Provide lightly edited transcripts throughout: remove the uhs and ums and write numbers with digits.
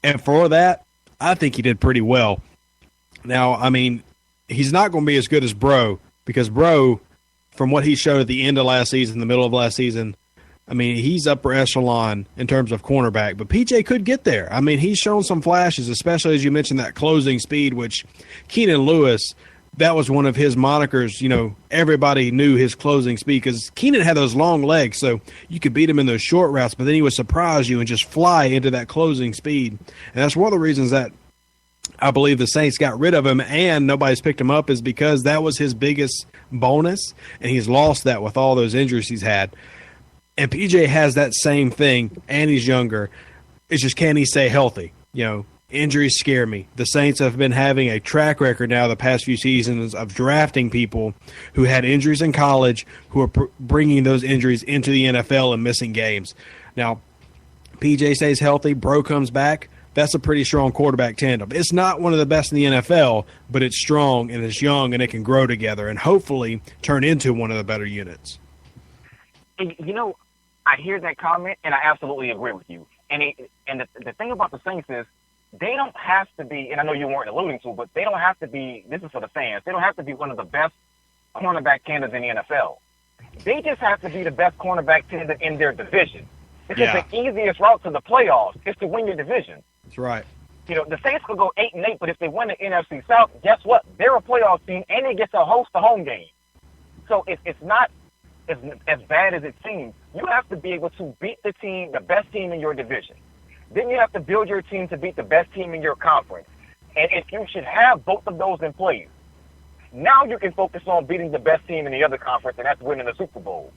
And for that, I think he did pretty well. Now, I mean, he's not going to be as good as Bro, because Bro, from what he showed at the end of last season, the middle of last season, I mean, he's upper echelon in terms of cornerback. But PJ could get there. I mean, he's shown some flashes, especially as you mentioned that closing speed, which Keenan Lewis, that was one of his monikers. You know, everybody knew his closing speed because Keenan had those long legs, so you could beat him in those short routes, but then he would surprise you and just fly into that closing speed. And that's one of the reasons that I believe the Saints got rid of him and nobody's picked him up, is because that was his biggest bonus, and he's lost that with all those injuries he's had. And PJ has that same thing, and he's younger. It's just, can he stay healthy? You know, injuries scare me. The Saints have been having a track record now the past few seasons of drafting people who had injuries in college, who are bringing those injuries into the NFL and missing games. Now, PJ stays healthy, Bro comes back. That's a pretty strong quarterback tandem. It's not one of the best in the NFL, but it's strong and it's young and it can grow together and hopefully turn into one of the better units. You know, I hear that comment, and I absolutely agree with you. And the thing about the Saints is they don't have to be, and I know you weren't alluding to, but they don't have to be, this is for the fans, they don't have to be one of the best cornerback candidates in the NFL. They just have to be the best cornerback candidate in their division. Because the easiest route to the playoffs is to win your division. That's right. You know, the Saints could go 8-8, but if they win the NFC South, guess what? They're a playoff team, and they get to host the home game. So it's not as bad as it seems. You have to be able to beat the team, the best team in your division. Then you have to build your team to beat the best team in your conference. And if you should have both of those in place, now you can focus on beating the best team in the other conference, and that's winning the Super Bowl.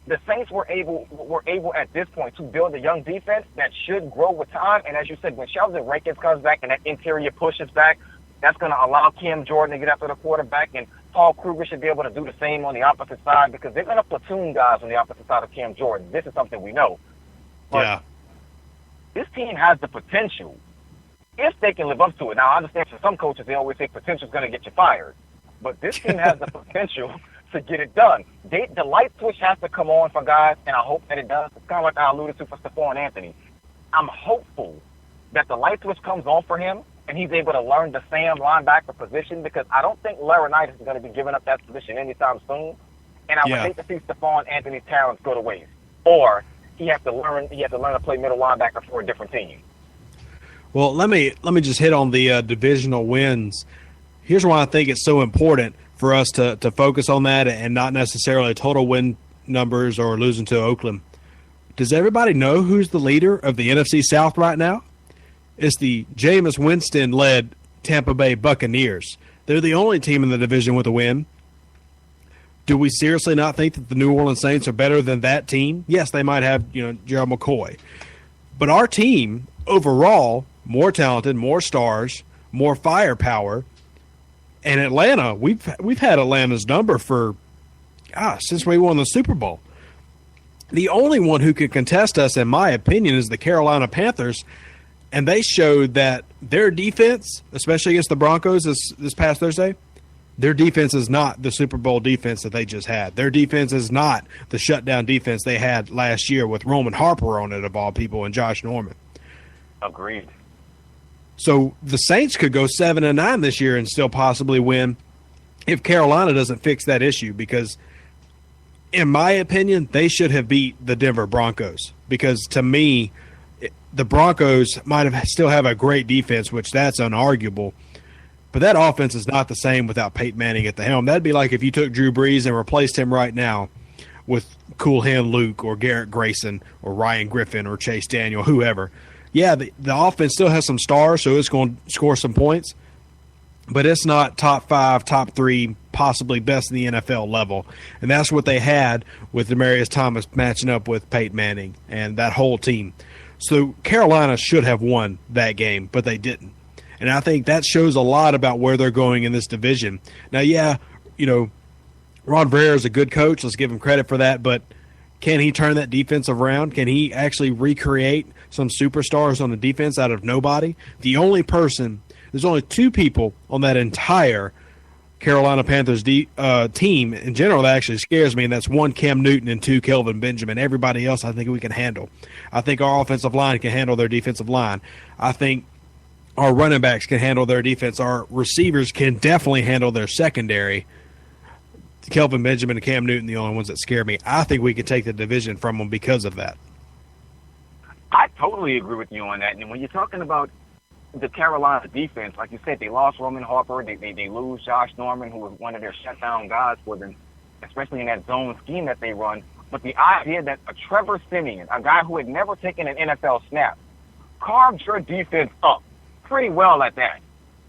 The Saints were able at this point to build a young defense that should grow with time. And as you said, when Sheldon Rankins comes back and that interior pushes back, that's going to allow Cam Jordan to get after the quarterback, and Paul Kruger should be able to do the same on the opposite side, because they're going to platoon guys on the opposite side of Cam Jordan. This is something we know. But this team has the potential, if they can live up to it. Now, I understand for some coaches, they always say potential is going to get you fired. But this team has the potential to get it done. The light switch has to come on for guys, and I hope that it does. It's kind of like I alluded to for Stephon Anthony. I'm hopeful that the light switch comes on for him, and he's able to learn the Sam linebacker position, because I don't think Laurinaitis is going to be giving up that position anytime soon. And I would hate to see Stephon Anthony's talents go to waste. Or he has to learn to play middle linebacker for a different team. Well, let me just hit on the divisional wins. Here's why I think it's so important for us to focus on that and not necessarily total win numbers or losing to Oakland. Does everybody know who's the leader of the NFC South right now? It's the Jameis Winston-led Tampa Bay Buccaneers. They're the only team in the division with a win. Do we seriously not think that the New Orleans Saints are better than that team? Yes, they might have, Gerald McCoy. But our team, overall, more talented, more stars, more firepower. And Atlanta, we've had Atlanta's number for, since we won the Super Bowl. The only one who can contest us, in my opinion, is the Carolina Panthers. And they showed that their defense, especially against the Broncos this past Thursday, their defense is not the Super Bowl defense that they just had. Their defense is not the shutdown defense they had last year with Roman Harper on it, of all people, and Josh Norman. Agreed. So the Saints could go 7-9 this year and still possibly win if Carolina doesn't fix that issue, because in my opinion, they should have beat the Denver Broncos, because to me, the Broncos might still have a great defense, which that's unarguable, but that offense is not the same without Peyton Manning at the helm. That'd be like if you took Drew Brees and replaced him right now with Cool Hand Luke or Garrett Grayson or Ryan Griffin or Chase Daniel, whoever. Yeah, the offense still has some stars, so it's going to score some points, but it's not top 5, top 3, possibly best in the NFL level. And that's what they had with Demaryius Thomas matching up with Peyton Manning and that whole team. So Carolina should have won that game, but they didn't. And I think that shows a lot about where they're going in this division. Now, Ron Rivera is a good coach. Let's give him credit for that. But can he turn that defense around? Can he actually recreate some superstars on the defense out of nobody? There's only 2 people on that entire Carolina Panthers team in general that actually scares me, and that's 1, Cam Newton, and 2, Kelvin Benjamin. Everybody else I think we can handle. I think our offensive line can handle their defensive line. I think our running backs can handle their defense. Our receivers can definitely handle their secondary. Kelvin Benjamin and Cam Newton, the only ones that scare me. I think we can take the division from them because of that. I totally agree with you on that. And when you're talking about the Carolina defense, like you said, they lost Roman Harper. They lose Josh Norman, who was one of their shutdown guys for them, especially in that zone scheme that they run. But the idea that a Trevor Siemian, a guy who had never taken an NFL snap, carved your defense up pretty well at that.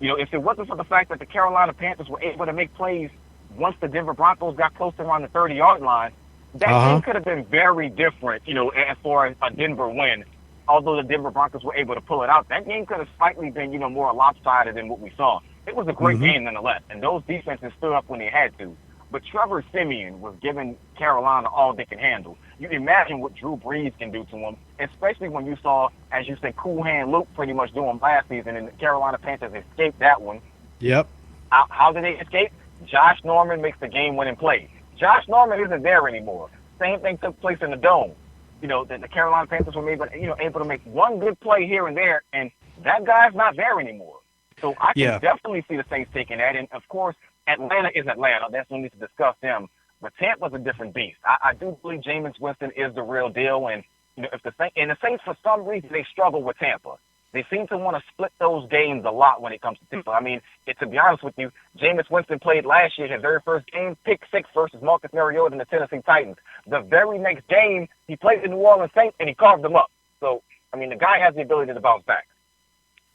You know, if it wasn't for the fact that the Carolina Panthers were able to make plays once the Denver Broncos got close to around the 30-yard line, that game could have been very different, you know, as far as a Denver win. Although the Denver Broncos were able to pull it out, that game could have slightly been, you know, more lopsided than what we saw. It was a great game nonetheless, and those defenses stood up when they had to. But Trevor Siemian was giving Carolina all they can handle. You imagine what Drew Brees can do to them, especially when you saw, as you said, Cool Hand Luke pretty much doing last season, and the Carolina Panthers escaped that one. Yep. How did they escape? Josh Norman makes the game-winning play. Josh Norman isn't there anymore. Same thing took place in the Dome. You know, the Carolina Panthers were able to make one good play here and there, and that guy's not there anymore. So I can definitely see the Saints taking that. And, of course, Atlanta is Atlanta. That's no need to discuss them. But Tampa's a different beast. I do believe Jameis Winston is the real deal. And, you know, if the Saints, for some reason, they struggle with Tampa. They seem to want to split those games a lot when it comes to Tampa. I mean, to be honest with you, Jameis Winston played last year, his very first game, pick 6 versus Marcus Mariota and the Tennessee Titans. The very next game, he played the New Orleans Saints, and he carved them up. So, I mean, the guy has the ability to bounce back.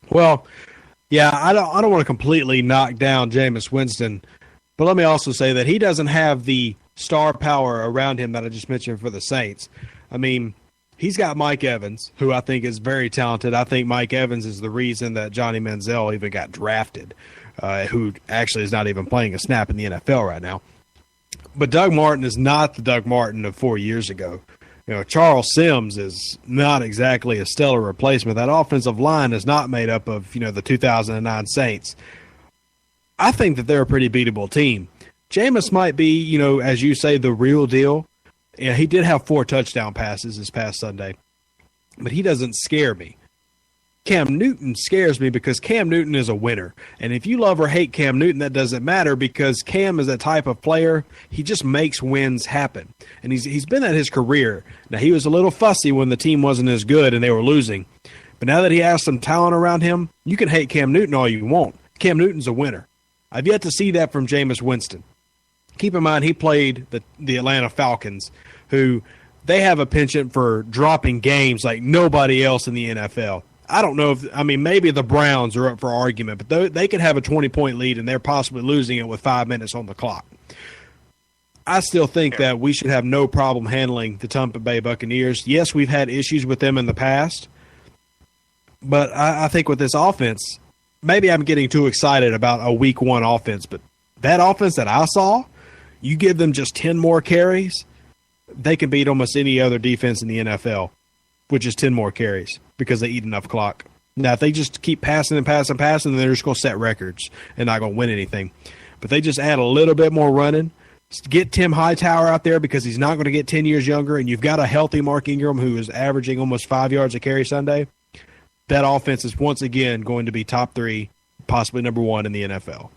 Well, yeah, I don't want to completely knock down Jameis Winston, but let me also say that he doesn't have the star power around him that I just mentioned for the Saints. I mean, he's got Mike Evans, who I think is very talented. I think Mike Evans is the reason that Johnny Manziel even got drafted, who actually is not even playing a snap in the NFL right now. But Doug Martin is not the Doug Martin of 4 years ago. You know, Charles Sims is not exactly a stellar replacement. That offensive line is not made up of, you know, the 2009 Saints. I think that they're a pretty beatable team. Jameis might be, you know, as you say, the real deal. Yeah, he did have 4 touchdown passes this past Sunday, but he doesn't scare me. Cam Newton scares me because Cam Newton is a winner. And if you love or hate Cam Newton, that doesn't matter because Cam is that type of player. He just makes wins happen. And he's been at his career. Now, he was a little fussy when the team wasn't as good and they were losing. But now that he has some talent around him, you can hate Cam Newton all you want. Cam Newton's a winner. I've yet to see that from Jameis Winston. Keep in mind, he played the Atlanta Falcons, who they have a penchant for dropping games like nobody else in the NFL. I don't know maybe the Browns are up for argument, but they could have a 20-point lead and they're possibly losing it with 5 minutes on the clock. I still think that we should have no problem handling the Tampa Bay Buccaneers. Yes, we've had issues with them in the past, but I think with this offense, maybe I'm getting too excited about a week 1 offense, but that offense that I saw, you give them just 10 more carries, they can beat almost any other defense in the NFL, which is 10 more carries because they eat enough clock. Now, if they just keep passing and passing and passing, then they're just going to set records and not going to win anything. But they just add a little bit more running. Get Tim Hightower out there because he's not going to get 10 years younger, and you've got a healthy Mark Ingram who is averaging almost 5 yards a carry Sunday. That offense is once again going to be top 3, possibly number 1 in the NFL.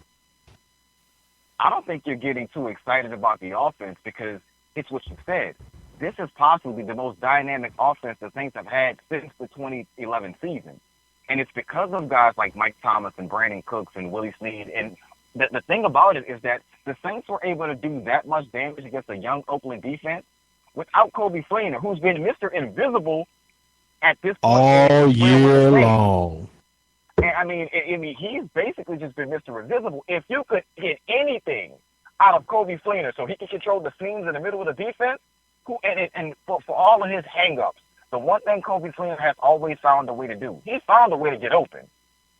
I don't think you're getting too excited about the offense because it's what you said. This is possibly the most dynamic offense the Saints have had since the 2011 season. And it's because of guys like Mike Thomas and Brandon Cooks and Willie Snead. And the thing about it is that the Saints were able to do that much damage against a young Oakland defense without Kobe Fleener, who's been Mr. Invisible at this point. All year long. And I mean, he's basically just been Mr. Invisible. If you could get anything out of Kobe Fleener so he can control the seams in the middle of the defense, and for all of his hang-ups, the one thing Kobe Fleener has always found a way to do, he's found a way to get open.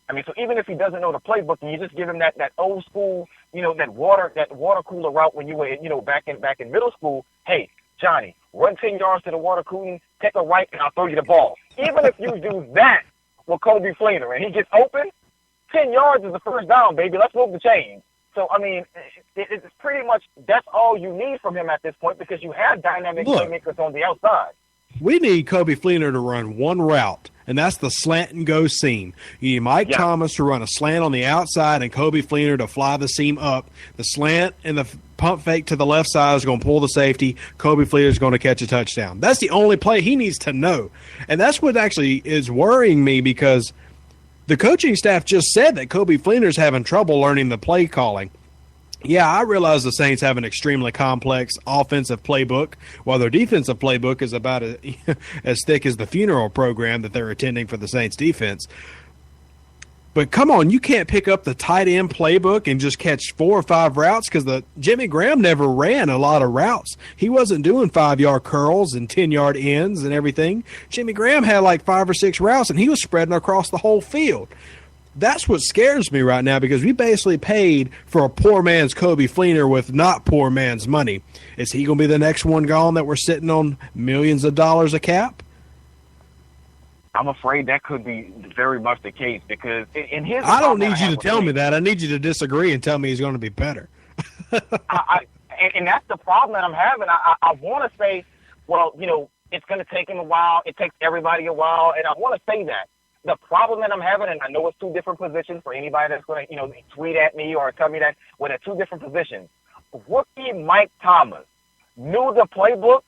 I mean, so even if he doesn't know the playbook, and you just give him that old school, that water cooler route when you were, back in middle school. Hey, Johnny, run 10 yards to the water cooler, take a right, and I'll throw you the ball. Even if you do that with Kobe Fleener and he gets open, 10 yards is the first down, baby. Let's move the chains. So, I mean, it's pretty much that's all you need from him at this point because you have dynamic playmakers on the outside. We need Kobe Fleener to run one route, and that's the slant and go seam. You need Mike Thomas to run a slant on the outside and Kobe Fleener to fly the seam up. The slant and the pump fake to the left side is going to pull the safety. Kobe Fleener is going to catch a touchdown. That's the only play he needs to know. And that's what actually is worrying me because the coaching staff just said that Kobe Fleener's having trouble learning the play calling. Yeah, I realize the Saints have an extremely complex offensive playbook, while their defensive playbook is about as thick as the funeral program that they're attending for the Saints defense. But come on, you can't pick up the tight end playbook and just catch 4 or 5 routes because Jimmy Graham never ran a lot of routes. He wasn't doing 5-yard curls and 10-yard ends and everything. Jimmy Graham had like 5 or 6 routes, and he was spreading across the whole field. That's what scares me right now because we basically paid for a poor man's Kobe Fleener with not poor man's money. Is he going to be the next one gone that we're sitting on millions of dollars a cap? I'm afraid that could be very much the case because in his. I don't need you to tell me that. I need you to disagree and tell me he's going to be better. And that's the problem that I'm having. I want to say, well, you know, it's going to take him a while. It takes everybody a while, and I want to say that. The problem that I'm having, and I know it's 2 different positions for anybody that's going to, you know, tweet at me or tell me that, well, they're 2 different positions. Rookie Mike Thomas knew the playbook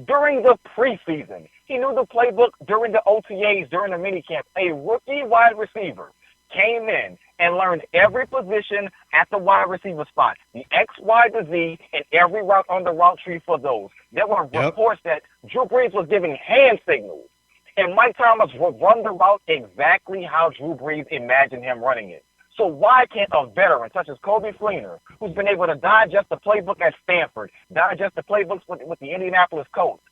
during the preseason. He knew the playbook during the OTAs, during the minicamp. A rookie wide receiver came in and learned every position at the wide receiver spot, the X, Y, to Z, and every route on the route tree for those. There were reports that Drew Brees was giving hand signals. And Mike Thomas would run the route exactly how Drew Brees imagined him running it. So why can't a veteran such as Kobe Fleener, who's been able to digest the playbook at Stanford, digest the playbooks with the Indianapolis Colts,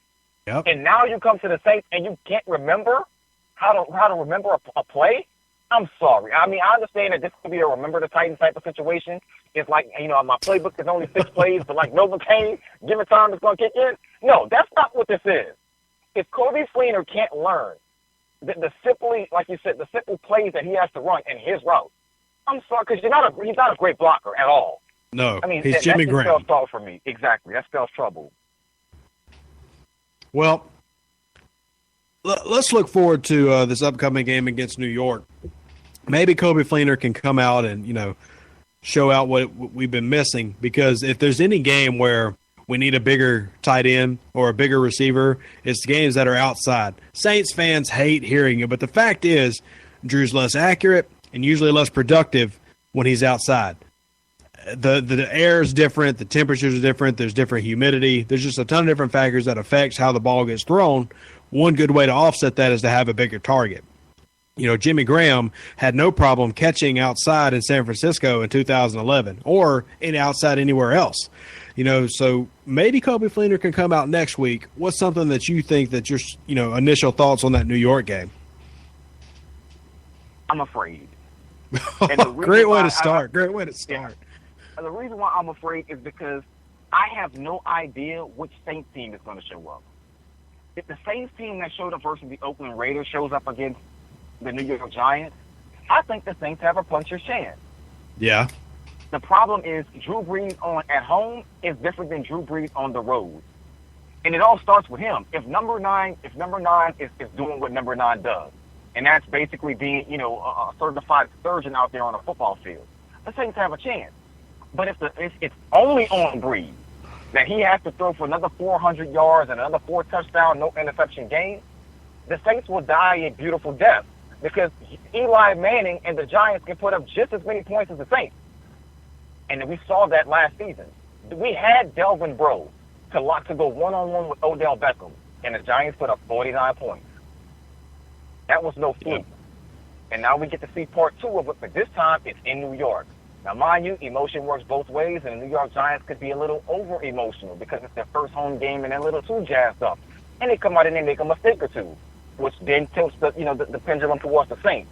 and now you come to the Saints and you can't remember how to remember a play? I'm sorry. I mean, I understand that this could be a remember the Titans type of situation. It's like, you know, my playbook is only 6 plays, but like Novocaine, give it time, it's going to kick in. No, that's not what this is. If Kobe Fleener can't learn the simply, like you said, the simple plays that he has to run in his route, I'm sorry, because he's not a great blocker at all. No, I mean, he's Jimmy Graham. That spells trouble for me. Exactly, that spells trouble. Well, let's look forward to this upcoming game against New York. Maybe Kobe Fleener can come out and, you know, show out what we've been missing, because if there's any game where we need a bigger tight end or a bigger receiver, it's games that are outside. Saints fans hate hearing it, but the fact is Drew's less accurate and usually less productive when he's outside. The air is different, the temperatures are different, there's different humidity. There's just a ton of different factors that affects how the ball gets thrown. One good way to offset that is to have a bigger target. You know, Jimmy Graham had no problem catching outside in San Francisco in 2011 or outside anywhere else. You know, so maybe Kobe Fleener can come out next week. What's something that you think that your, you know, initial thoughts on that New York game? I'm afraid. Great way to start. Great way to start. The reason why I'm afraid is because I have no idea which Saints team is going to show up. If the Saints team that showed up versus the Oakland Raiders shows up against the New York Giants, I think the Saints have a puncher's chance. Yeah. The problem is Drew Brees at home is different than Drew Brees on the road. And it all starts with him. If number 9 is doing what number 9 does, and that's basically being, you know, a certified surgeon out there on a football field, the Saints have a chance. But if it's only on Brees that he has to throw for another 400 yards and another 4 touchdown, no interception game, the Saints will die a beautiful death because Eli Manning and the Giants can put up just as many points as the Saints. And we saw that last season. We had Delvin Breaux to go one-on-one with Odell Beckham, and the Giants put up 49 points. That was no fluke. And now we get to see part 2 of it, but this time it's in New York. Now, mind you, emotion works both ways, and the New York Giants could be a little over-emotional because it's their first home game and they're a little too jazzed up. And they come out and they make a mistake or two, which then tilts the pendulum towards the Saints.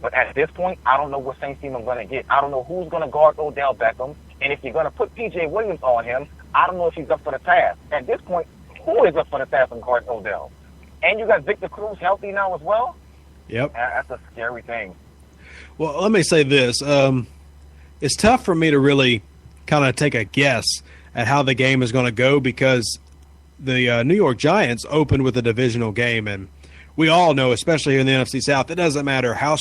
But at this point, I don't know what Saints team I'm going to get. I don't know who's going to guard Odell Beckham. And if you're going to put P.J. Williams on him, I don't know if he's up for the task. At this point, who is up for the task of guarding Odell? And you got Victor Cruz healthy now as well? Yep. That's a scary thing. Well, let me say this. it's tough for me to really kind of take a guess at how the game is going to go because the New York Giants opened with a divisional game, and we all know, especially in the NFC South, it doesn't matter how